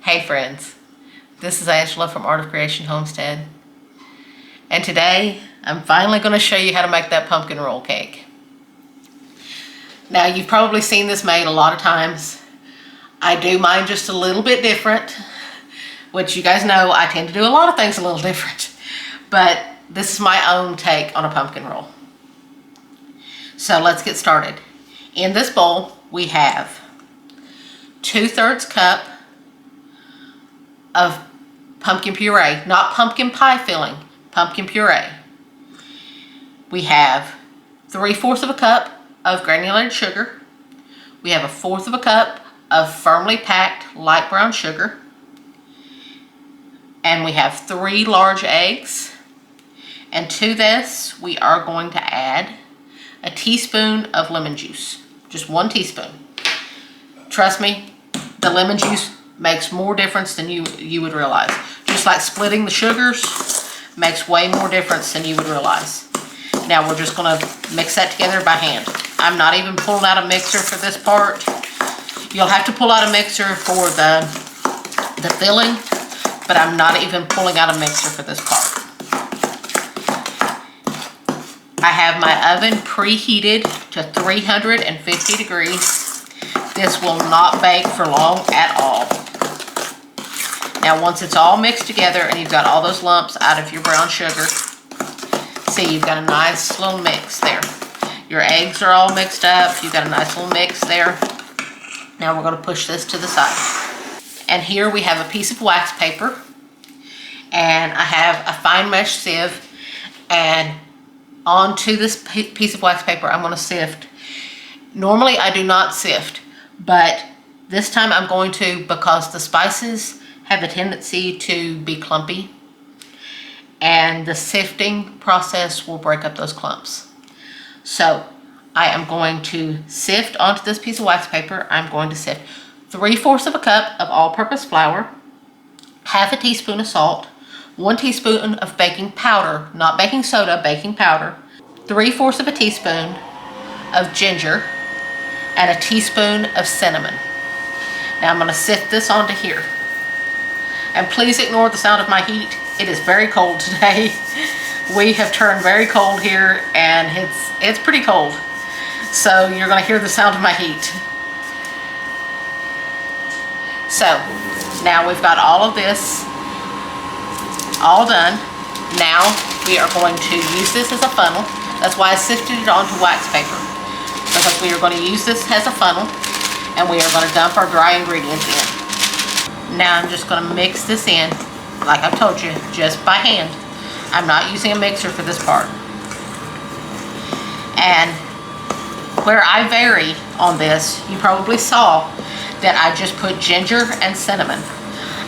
Hey friends, this is Angela from Art of Creation Homestead, and today I'm finally going to show you how to make that pumpkin roll cake. Now you've probably seen this made a lot of times. I do mine just a little bit different, which you guys know I tend to do a lot of things a little different, but this is my own take on a pumpkin roll. So let's get started. In this bowl we have 2/3 cup of pumpkin puree, not pumpkin pie filling, pumpkin puree. We have 3/4 of a cup of granulated sugar. We have 1/4 of a cup of firmly packed light brown sugar. And we have 3 large eggs. And to this, we are going to add a teaspoon of lemon juice, just 1 teaspoon. Trust me, the lemon juice makes more difference than you would realize. Just like splitting the sugars makes way more difference than you would realize. Now we're just gonna mix that together by hand. I'm not even pulling out a mixer for this part. You'll have to pull out a mixer for the filling, but I'm not even pulling out a mixer for this part. I have my oven preheated to 350 degrees. This will not bake for long at all. Now once it's all mixed together and you've got all those lumps out of your brown sugar, see, you've got a nice little mix there. Your eggs are all mixed up. You've got a nice little mix there. Now we're going to push this to the side. And here we have a piece of wax paper. And I have a fine mesh sieve. And onto this piece of wax paper, I'm going to sift. Normally I do not sift, but this time I'm going to, because the spices have a tendency to be clumpy, and the sifting process will break up those clumps. So I am going to sift onto this piece of wax paper. I'm going to sift 3/4 of a cup of all-purpose flour, 1/2 teaspoon of salt, 1 teaspoon of baking powder, not baking soda, baking powder, 3/4 of a teaspoon of ginger, and a teaspoon of cinnamon. Now I'm going to sift this onto here. And please ignore the sound of my heat. It is very cold today. We have turned very cold here, and it's pretty cold. So you're going to hear the sound of my heat. So now we've got all of this all done. Now we are going to use this as a funnel. That's why I sifted it onto wax paper, because we are going to use this as a funnel, and we are going to dump our dry ingredients in. Now I'm just going to mix this in, like I've told you, just by hand. I'm not using a mixer for this part. And where I vary on this, you probably saw that I just put ginger and cinnamon.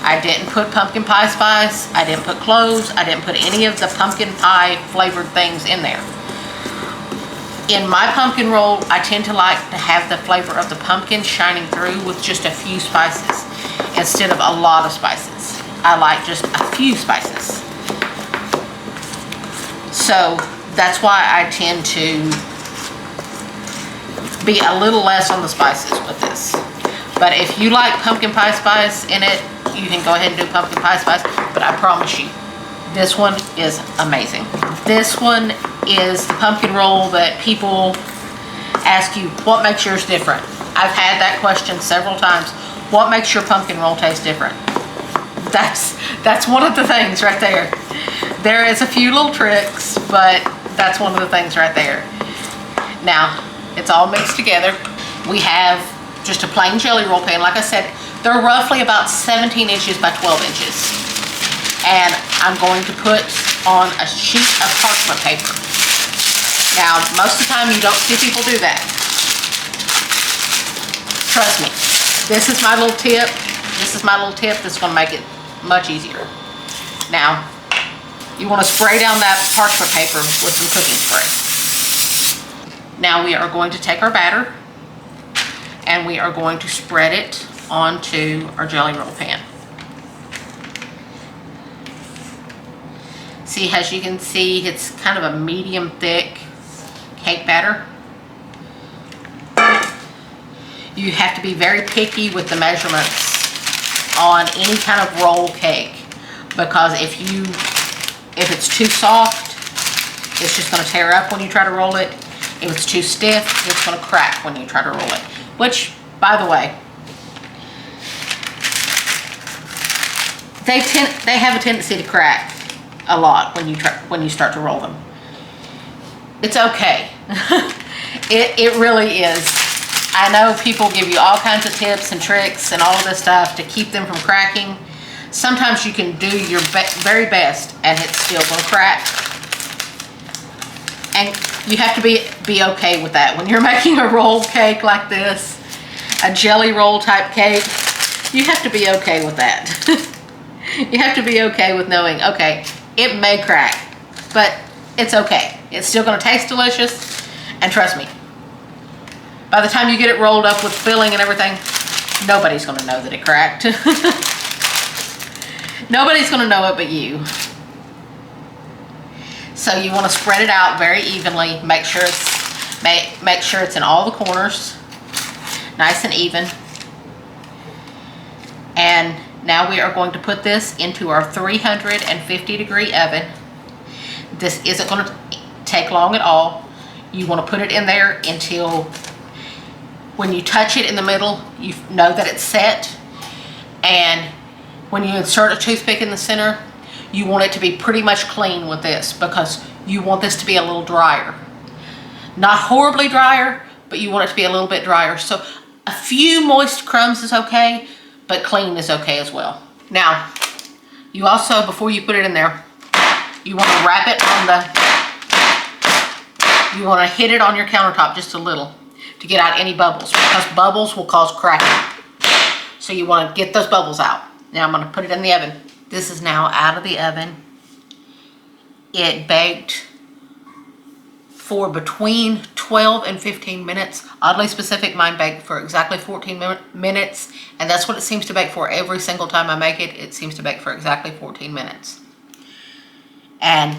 I didn't put pumpkin pie spice, I didn't put cloves, I didn't put any of the pumpkin pie flavored things in there. In my pumpkin roll, I tend to like to have the flavor of the pumpkin shining through with just a few spices instead of a lot of spices. I like just a few spices. So that's why I tend to be a little less on the spices with this. But if you like pumpkin pie spice in it, you can go ahead and do pumpkin pie spice, but I promise you, this one is amazing. This one is the pumpkin roll that people ask you, what makes yours different? I've had that question several times. What makes your pumpkin roll taste different? That's one of the things right there. There is a few little tricks, but that's one of the things right there. Now, it's all mixed together. We have just a plain jelly roll pan. Like I said, they're roughly about 17 inches by 12 inches. And I'm going to put on a sheet of parchment paper. Now, most of the time you don't see people do that. Trust me, this is my little tip. This is my little tip that's going to make it much easier. Now, you want to spray down that parchment paper with some cooking spray. Now we are going to take our batter and we are going to spread it onto our jelly roll pan. See, as you can see, it's kind of a medium thick cake batter. You have to be very picky with the measurements on any kind of roll cake, because if it's too soft, it's just going to tear up when you try to roll it. If it's too stiff, it's going to crack when you try to roll it. Which, by the way, they have a tendency to crack a lot when you start to roll them. It's okay. It really is. I know people give you all kinds of tips and tricks and all of this stuff to keep them from cracking. Sometimes you can do your very best and it's still going to crack. And you have to be okay with that. When you're making a roll cake like this, a jelly roll type cake, you have to be okay with that. You have to be okay with knowing, okay, it may crack, but it's okay. It's still going to taste delicious, and trust me, by the time you get it rolled up with filling and everything, nobody's going to know that it cracked. Nobody's going to know it but you. So you want to spread it out very evenly. Make sure it's in all the corners, nice and even. And now we are going to put this into our 350-degree oven. This isn't going to take long at all. You want to put it in there until when you touch it in the middle, you know that it's set. And when you insert a toothpick in the center, you want it to be pretty much clean with this, because you want this to be a little drier. Not horribly drier, but you want it to be a little bit drier. So a few moist crumbs is okay, but clean is okay as well. Now, you also, before you put it in there, you want to wrap it you want to hit it on your countertop just a little to get out any bubbles, because bubbles will cause cracking. So you want to get those bubbles out. Now I'm going to put it in the oven. This is now out of the oven. It baked for between 12 and 15 minutes. Oddly specific, mine baked for exactly 14 minutes, and that's what it seems to bake for every single time I make it. It seems to bake for exactly 14 minutes. And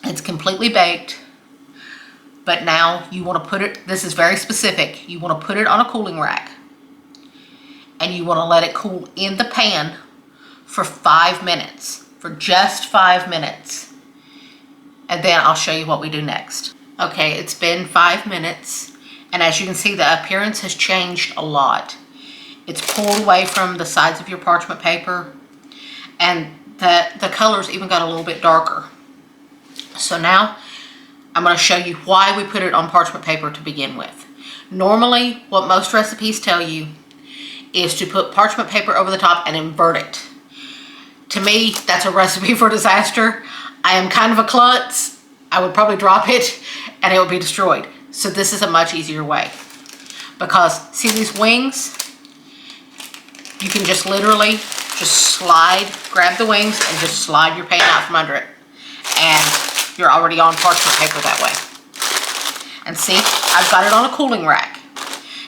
it's completely baked, but now you want to put it, this is very specific, you want to put it on a cooling rack, and you want to let it cool in the pan for 5 minutes, for just 5 minutes. And then I'll show you what we do next. Okay, it's been 5 minutes, and as you can see, the appearance has changed a lot. It's pulled away from the sides of your parchment paper, and the colors even got a little bit darker. So now I'm going to show you why we put it on parchment paper to begin with. Normally, what most recipes tell you is to put parchment paper over the top and invert it. To me, that's a recipe for disaster. I am kind of a klutz. I would probably drop it and it would be destroyed. So this is a much easier way. Because see these wings? You can just literally just grab the wings and just slide your pan out from under it. And you're already on parchment paper that way. And see, I've got it on a cooling rack.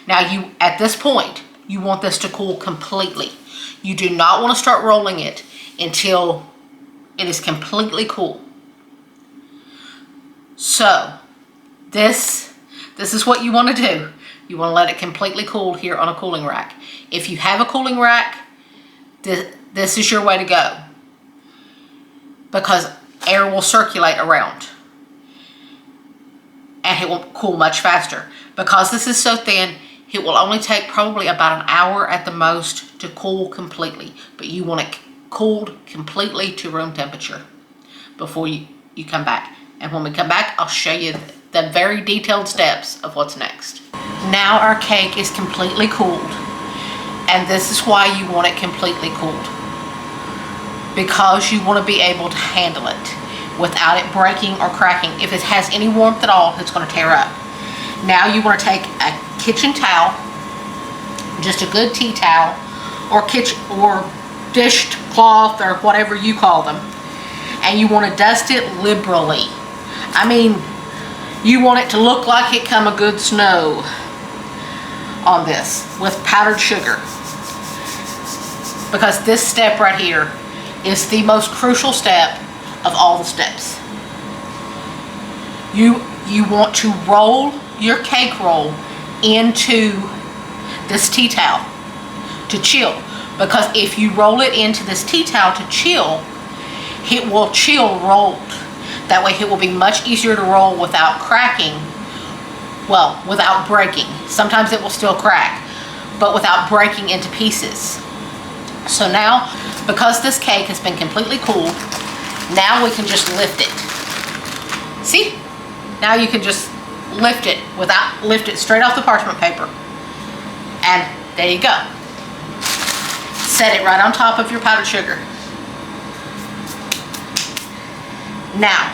Now at this point, you want this to cool completely. You do not want to start rolling it until it is completely cool. So this is what you want to do. You want to let it completely cool here on a cooling rack. If you have a cooling rack, this is your way to go, because air will circulate around and it will cool much faster. Because this is so thin, it will only take probably about an hour at the most to cool completely, but you want it cooled completely to room temperature before you come back. And when we come back, I'll show you the very detailed steps of what's next. Now our cake is completely cooled, and this is why you want it completely cooled, because you want to be able to handle it without it breaking or cracking. If it has any warmth at all, it's going to tear up. Now you want to take a kitchen towel, just a good tea towel, or dish cloth, or whatever you call them, and you want to dust it liberally. I mean, you want it to look like it come a good snow on this with powdered sugar, because this step right here is the most crucial step of all the steps. You want to roll your cake roll into this tea towel to chill, because if you roll it into this tea towel to chill, it will chill rolled. That way it will be much easier to roll without cracking, well, without breaking. Sometimes it will still crack, but without breaking into pieces. So now, because this cake has been completely cooled, now we can just lift it. See? Now you can just lift it straight off the parchment paper. And there you go. Set it right on top of your powdered sugar. Now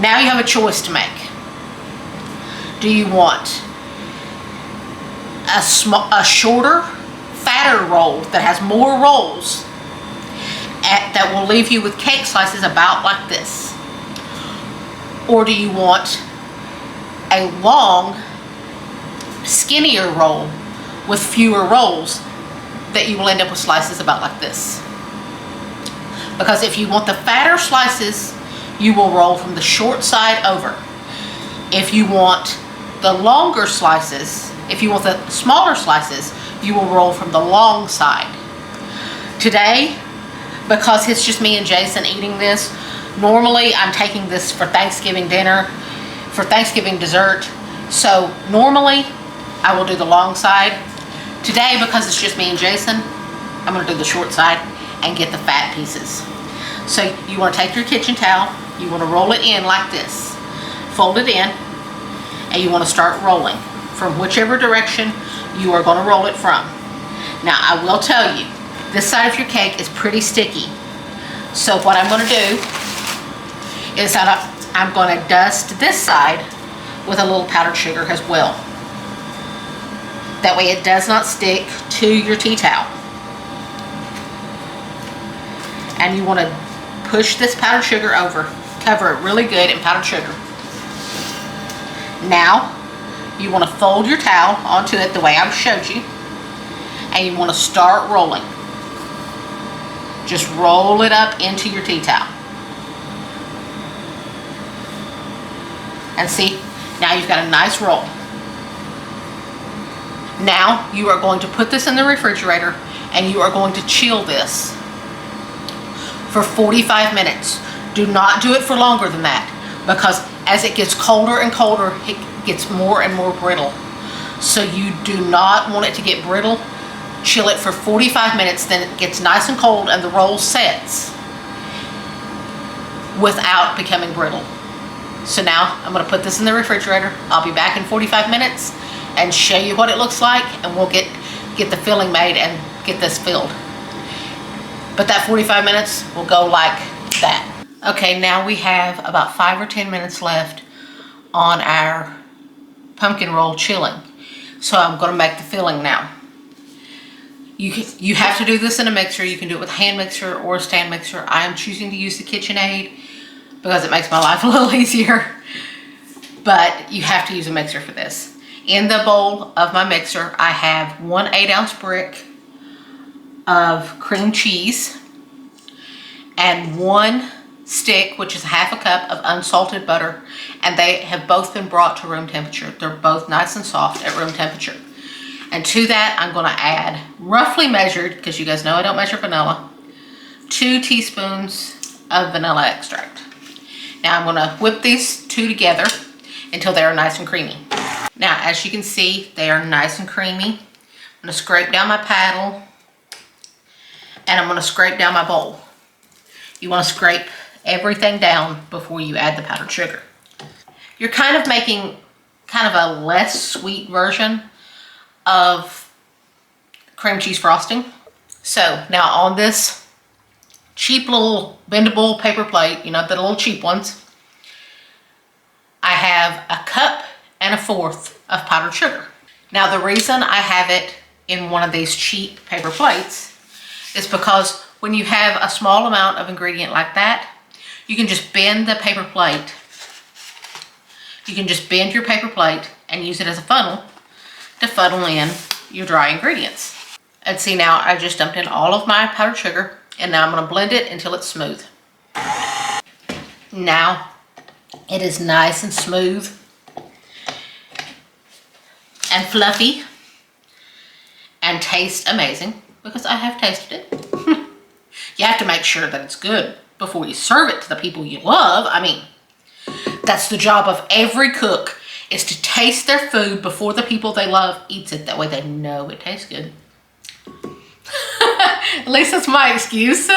you have a choice to make. Do you want a shorter, fatter roll that has more rolls that will leave you with cake slices about like this? Or do you want a long, skinnier roll with fewer rolls that you will end up with slices about like this? Because if you want the fatter slices, you will roll from the short side over. If you want the longer slices, if you want the smaller slices, you will roll from the long side. Today, because it's just me and Jason eating this, normally I'm taking this for Thanksgiving dinner, for Thanksgiving dessert. So normally I will do the long side. Today, because it's just me and Jason, I'm going to do the short side and get the fat pieces. So you want to take your kitchen towel, you want to roll it in like this, fold it in, and you want to start rolling from whichever direction you are going to roll it from. Now I will tell you, this side of your cake is pretty sticky. So what I'm going to do is that I'm going to dust this side with a little powdered sugar as well. That way it does not stick to your tea towel. And you want to push this powdered sugar over, cover it really good in powdered sugar. Now you want to fold your towel onto it the way I showed you, and you want to start rolling. Just roll it up into your tea towel. And see, now you've got a nice roll. Now you are going to put this in the refrigerator and you are going to chill this for 45 minutes. Do not do it for longer than that, because as it gets colder and colder, it gets more and more brittle. So you do not want it to get brittle. Chill it for 45 minutes, then it gets nice and cold and the roll sets without becoming brittle. So now I'm going to put this in the refrigerator. I'll be back in 45 minutes and show you what it looks like, and we'll get the filling made and get this filled. But that 45 minutes will go like that. Okay, now we have about 5 or 10 minutes left on our pumpkin roll chilling. So I'm going to make the filling now. You have to do this in a mixer. You can do it with a hand mixer or a stand mixer. I am choosing to use the KitchenAid because it makes my life a little easier. But you have to use a mixer for this. In the bowl of my mixer, I have 1 8-ounce brick of cream cheese and 1 stick, which is ½ a cup of unsalted butter, and they have both been brought to room temperature. They're both nice and soft at room temperature. And to that, I'm going to add, roughly measured, because you guys know I don't measure vanilla, 2 teaspoons of vanilla extract. Now I'm going to whip these 2 together until they are nice and creamy. Now, as you can see, they are nice and creamy. I'm going to scrape down my paddle, and I'm going to scrape down my bowl. You want to scrape everything down before you add the powdered sugar. You're kind of making kind of a less sweet version of cream cheese frosting. So now on this cheap little bendable paper plate, you know, the little cheap ones, I have 1 cup and 1/4 of powdered sugar. Now the reason I have it in one of these cheap paper plates is because when you have a small amount of ingredient like that, you can just bend the paper plate. You can just bend your paper plate and use it as a funnel to funnel in your dry ingredients. And see, now I just dumped in all of my powdered sugar, and now I'm going to blend it until it's smooth. Now it is nice and smooth and fluffy and tastes amazing because I have tasted it. You have to make sure that it's good before you serve it to the people you love. I mean, that's the job of every cook, is to taste their food before the people they love eats it. That way they know it tastes good. At least that's my excuse.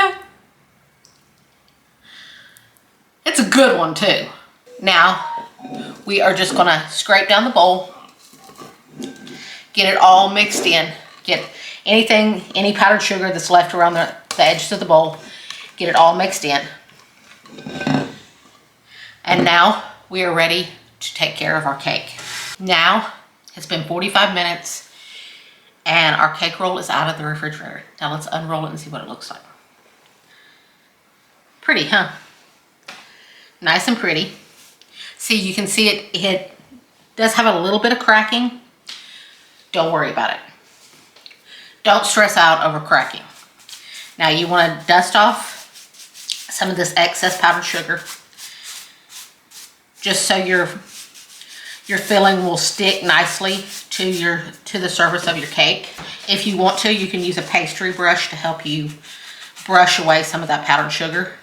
It's a good one too. Now, we are just gonna scrape down the bowl, get it all mixed in, get anything, any powdered sugar that's left around the edges of the bowl, get it all mixed in. And now we are ready to take care of our cake. Now, it's been 45 minutes and our cake roll is out of the refrigerator. Now let's unroll it and see what it looks like. Pretty, huh? Nice and pretty. See, you can see it does have a little bit of cracking. Don't worry about it. Don't stress out over cracking. Now you want to dust off some of this excess powdered sugar, just so your filling will stick nicely to the surface of your cake. If you want to, you can use a pastry brush to help you brush away some of that powdered sugar.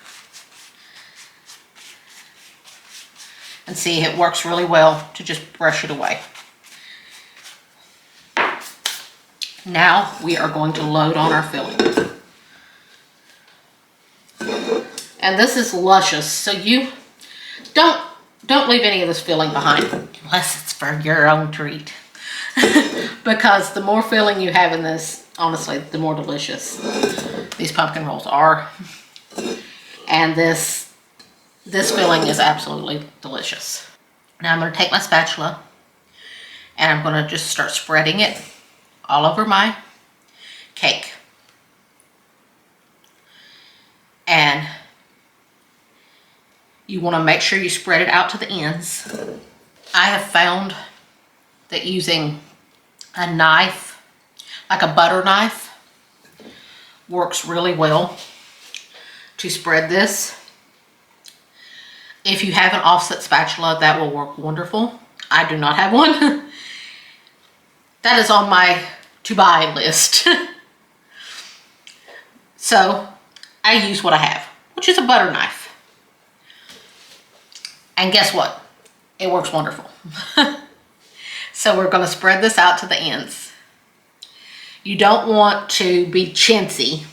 And see, it works really well to just brush it away. Now we are going to load on our filling. And this is luscious, so you don't leave any of this filling behind unless it's for your own treat. Because the more filling you have in this, honestly, the more delicious these pumpkin rolls are. And this filling is absolutely delicious. Now I'm going to take my spatula and I'm going to just start spreading it all over my cake. And you want to make sure you spread it out to the ends. I have found that using a knife, like a butter knife, works really well to spread this. If you have an offset spatula, that will work wonderful. I do not have one. That is on my to buy list. So I use what I have, which is a butter knife. And guess what? It works wonderful. So we're going to spread this out to the ends. You don't want to be chintzy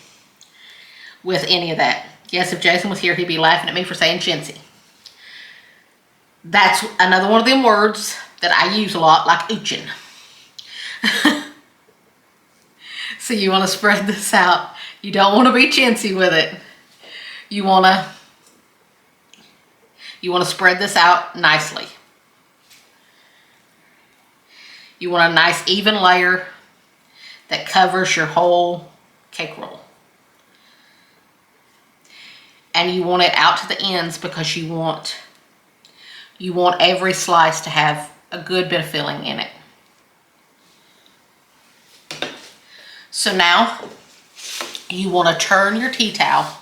with any of that. Yes, if Jason was here, he'd be laughing at me for saying chintzy. That's another one of them words that I use a lot, like oochin. So you want to spread this out. You don't want to be chintzy with it. You want to spread this out nicely. You want a nice even layer that covers your whole cake roll. And you want it out to the ends because you want every slice to have a good bit of filling in it. So now you want to turn your tea towel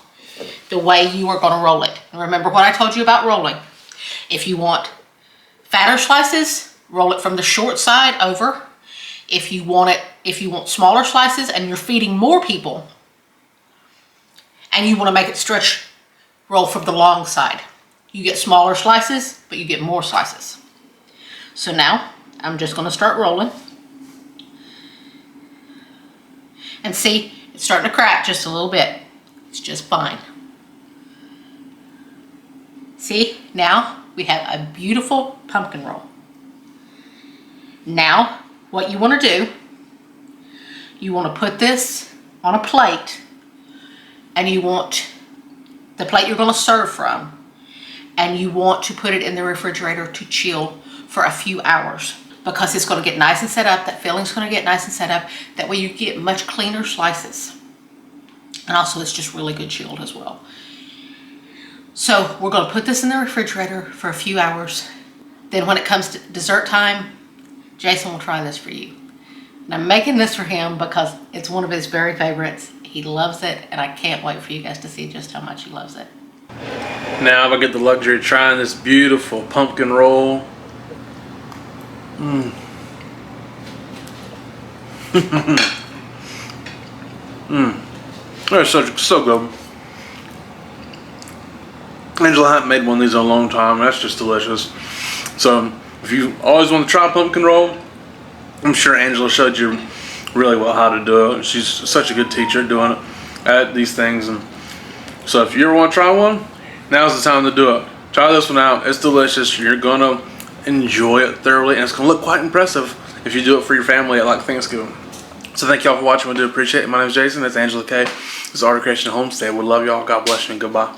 the way you are going to roll it. And remember what I told you about rolling. If you want fatter slices, roll it from the short side over. If you want smaller slices and you're feeding more people and you want to make it stretch, roll from the long side. You get smaller slices, but you get more slices. So now I'm just going to start rolling. And see, it's starting to crack just a little bit. It's just fine. See, now we have a beautiful pumpkin roll. Now, what you want to do, you want to put this on a plate, and you want the plate you're going to serve from, and you want to put it in the refrigerator to chill for a few hours, because it's going to get nice and set up. That filling's going to get nice and set up. That way you get much cleaner slices. And also it's just really good chilled as well. So we're going to put this in the refrigerator for a few hours. Then when it comes to dessert time, Jason will try this for you. And I'm making this for him because it's one of his very favorites. He loves it, and I can't wait for you guys to see just how much he loves it. Now I get the luxury of trying this beautiful pumpkin roll. They're so good. Angela hadn't made one of these in a long time. That's just delicious. So if you always want to try pumpkin roll, I'm sure Angela showed you really well how to do it. She's such a good teacher doing it at these things. And so if you ever want to try one, now's the time to do it. Try this one out. It's delicious. You're gonna enjoy it thoroughly, and it's gonna look quite impressive if you do it for your family at like Thanksgiving. So thank y'all for watching. We do appreciate it. My name is Jason. That's Angela K. This is Art of Creation Homestead. We love y'all. God bless you and goodbye.